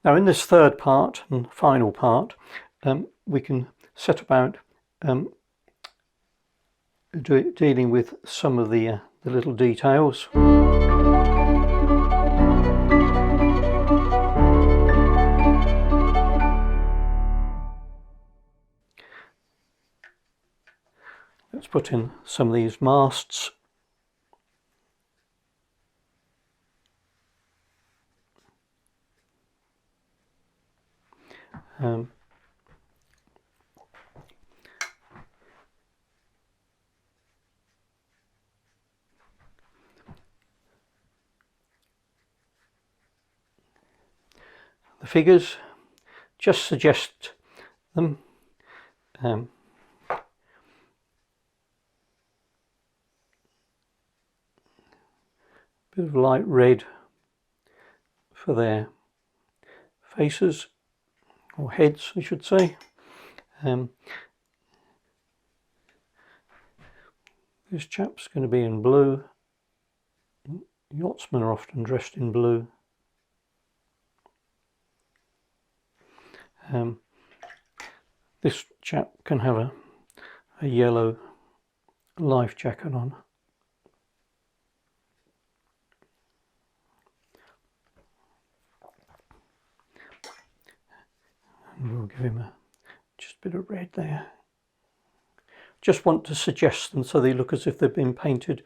Now in this third part and final part, we can set about dealing with some of the little details. Let's put in some of these masts. The figures, just suggest them. Bit of light red for their faces, or heads I should say. This chap's going to be in blue. Yachtsmen are often dressed in blue. This chap can have a yellow life jacket on. And we'll give him just a bit of red there. Just want to suggest them so they look as if they've been painted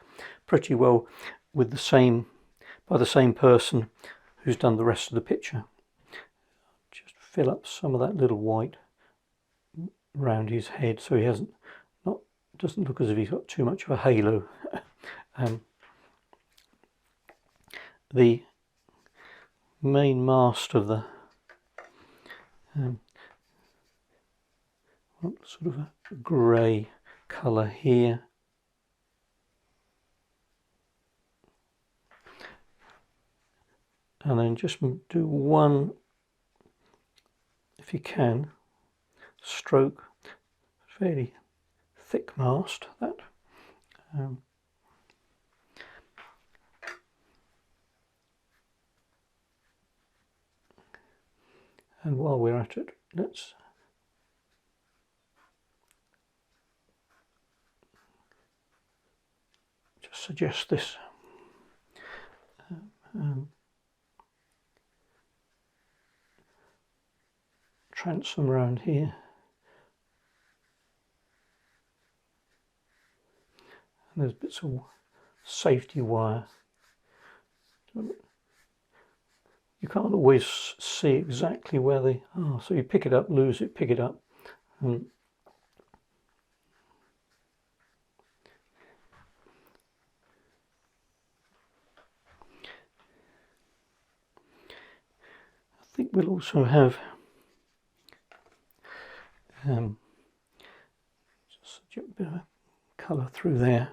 pretty well with by the same person who's done the rest of the picture. Just fill up some of that little white around his head so he doesn't look as if he's got too much of a halo. The main mast of the sort of a grey colour here. And then just do one, if you can, stroke. Fairly thick mast, that. And while we're at it, let's just suggest this. Transom around here. And there's bits of safety wire. You can't always see exactly where they are, so you pick it up, lose it, pick it up. I think we'll also have just a bit of a colour through there.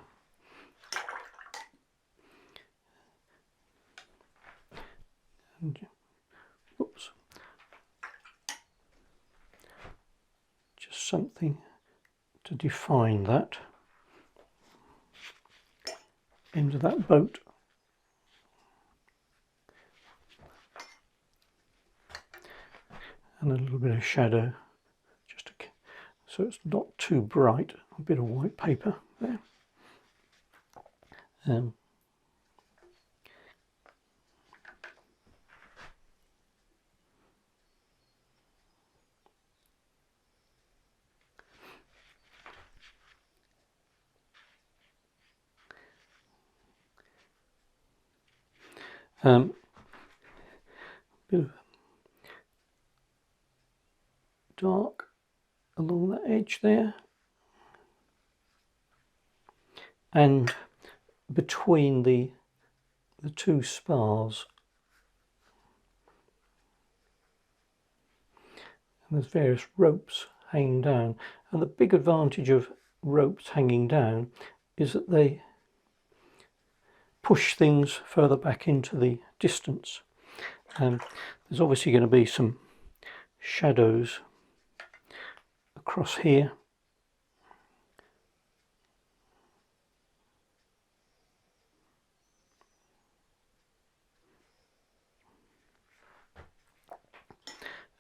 And, oops, just something to define that end of that boat. And a little bit of shadow, so it's not too bright. A bit of white paper there. Bit of dark along that edge there, and between the two spars. And there's various ropes hanging down, and the big advantage of ropes hanging down is that they push things further back into the distance. There's obviously going to be some shadows across here.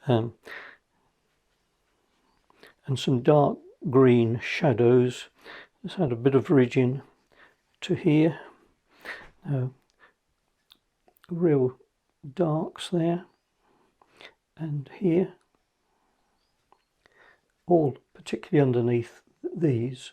and some dark green shadows. Let's add a bit of ridging to here. Real darks there and here, all particularly underneath these.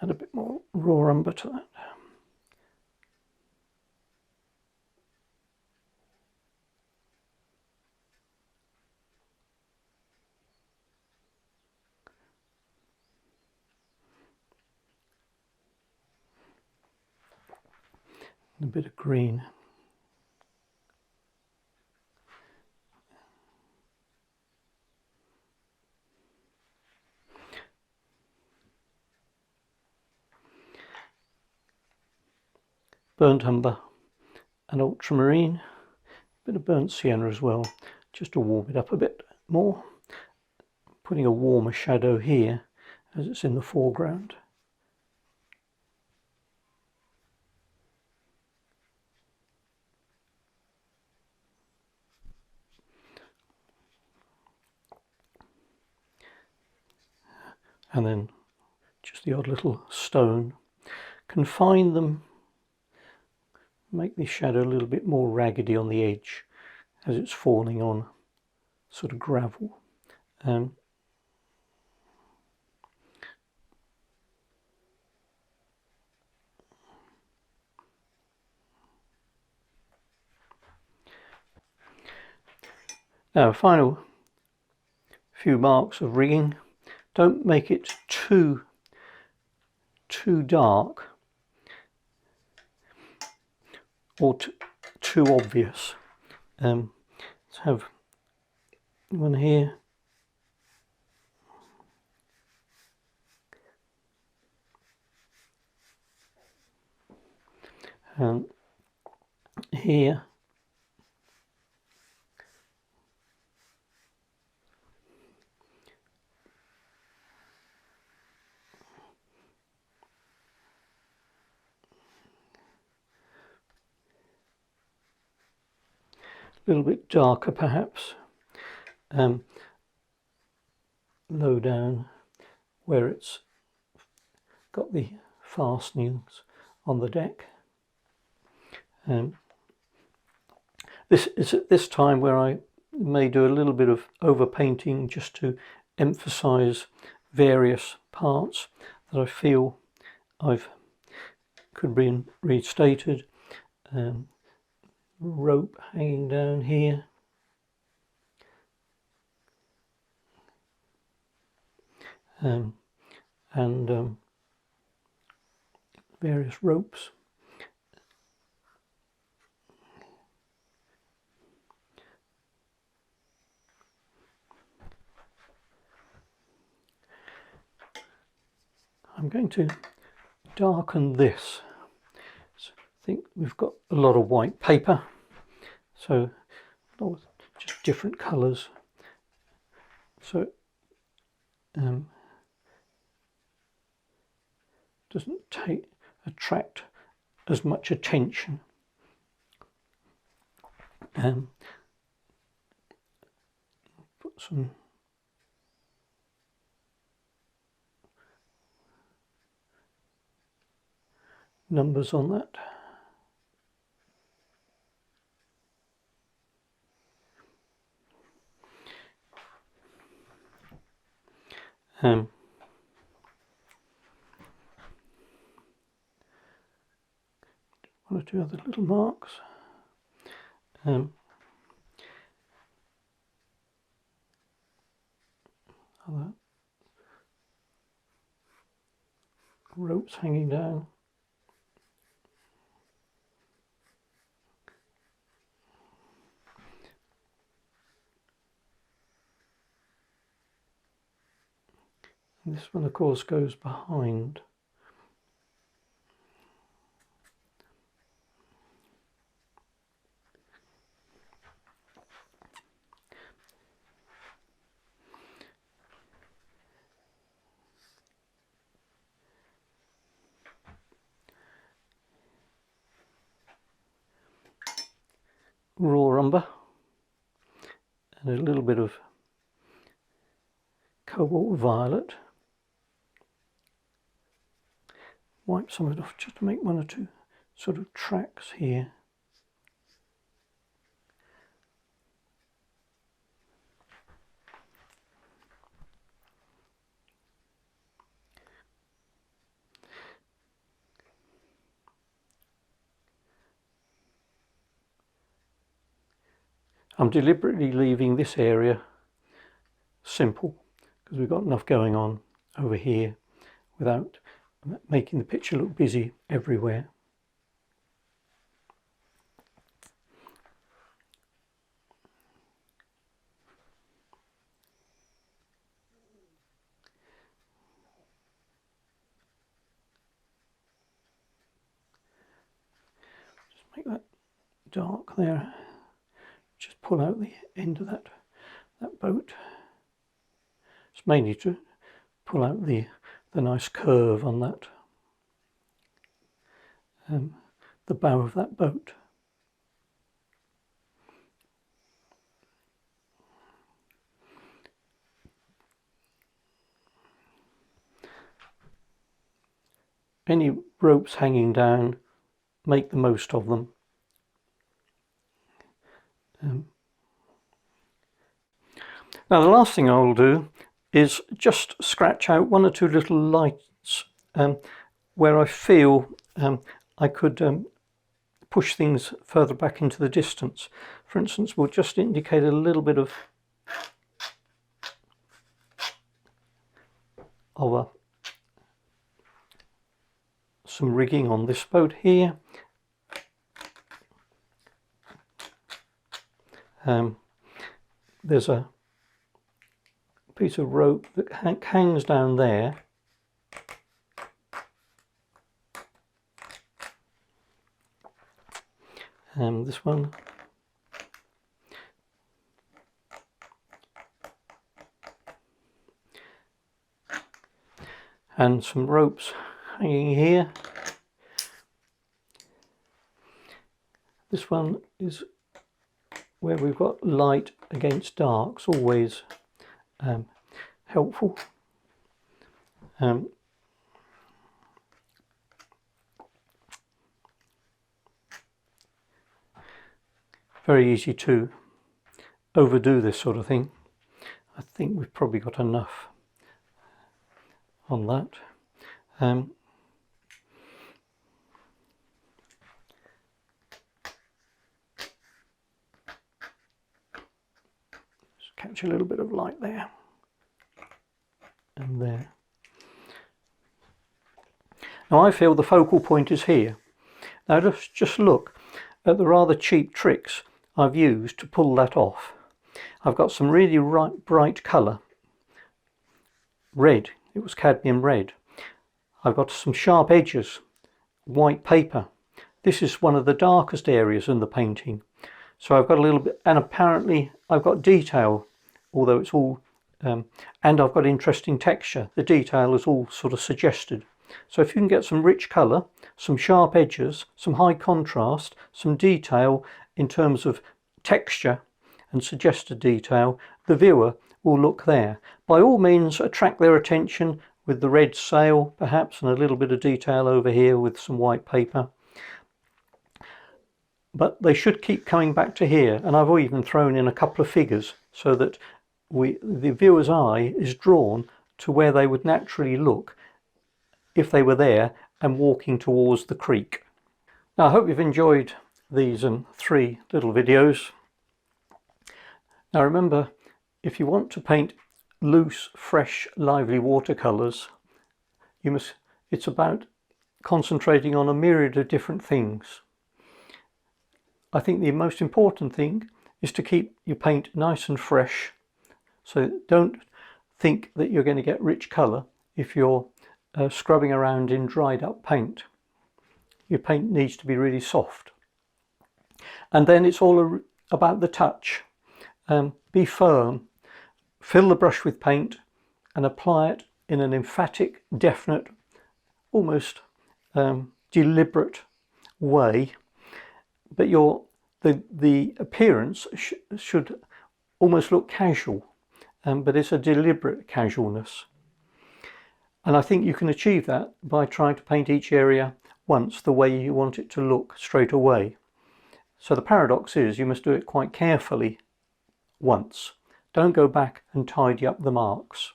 Add a bit more raw umber to that. And a bit of green. Burnt umber and ultramarine, a bit of burnt sienna as well, just to warm it up a bit more. Putting a warmer shadow here as it's in the foreground. And then just the odd little stone. Confine them, make the shadow a little bit more raggedy on the edge as it's falling on sort of gravel. Now, final few marks of rigging. Don't make it too dark or too obvious. Let's have one here. And here. A little bit darker perhaps, low down where it's got the fastenings on the deck. This is at this time where I may do a little bit of overpainting just to emphasize various parts that I feel could be restated. Rope hanging down here, and various ropes. I'm going to darken this. So I think we've got a lot of white paper, so just different colours. So doesn't attract as much attention. Put some numbers on that. One or two other little marks. Other ropes hanging down. And this one, of course, goes behind. raw umber and a little bit of cobalt violet. Wipe some of it off just to make one or two sort of tracks here. I'm deliberately leaving this area simple because we've got enough going on over here without making the picture look busy everywhere. Just make that dark there. Just pull out the end of that boat. It's mainly to pull out the nice curve on that the bow of that boat. Any ropes hanging down, make the most of them. Now the last thing I'll do is just scratch out one or two little lights where I feel I could push things further back into the distance. For instance, we'll just indicate a little bit of some rigging on this boat here. There's a piece of rope that hangs down there. This one. And some ropes hanging here. This one is where we've got light against darks, always helpful. Very easy to overdo this sort of thing. I think we've probably got enough on that. Just catch a little bit of light there and there. Now I feel the focal point is here. Now just look at the rather cheap tricks I've used to pull that off. I've got some really bright colour, red, it was cadmium red. I've got some sharp edges, white paper. This is one of the darkest areas in the painting. So I've got a little bit, and apparently I've got detail, although it's all, and I've got interesting texture. The detail is all sort of suggested. So if you can get some rich colour, some sharp edges, some high contrast, some detail in terms of texture and suggested detail, the viewer will look there. By all means, attract their attention with the red sail perhaps and a little bit of detail over here with some white paper. But they should keep coming back to here, and I've even thrown in a couple of figures so that the viewer's eye is drawn to where they would naturally look if they were there and walking towards the creek. Now I hope you've enjoyed these 3 little videos. Now remember, if you want to paint loose, fresh, lively watercolours, it's about concentrating on a myriad of different things. I think the most important thing is to keep your paint nice and fresh. So don't think that you're going to get rich colour if you're scrubbing around in dried up paint. Your paint needs to be really soft. And then it's all about the touch. Be firm, fill the brush with paint and apply it in an emphatic, definite, almost deliberate way. But you're the appearance should almost look casual, but it's a deliberate casualness. And I think you can achieve that by trying to paint each area once the way you want it to look straight away. So the paradox is you must do it quite carefully once. Don't go back and tidy up the marks.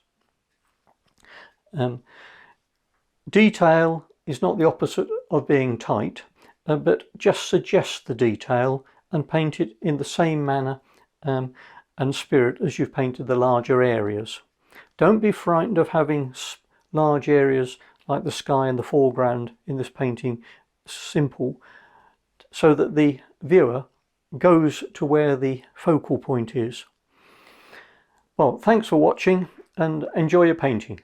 Detail is not the opposite of being tight, but just suggest the detail and paint it in the same manner and spirit as you've painted the larger areas. Don't be frightened of having large areas like the sky and the foreground in this painting simple, so that the viewer goes to where the focal point is. Well, thanks for watching and enjoy your painting.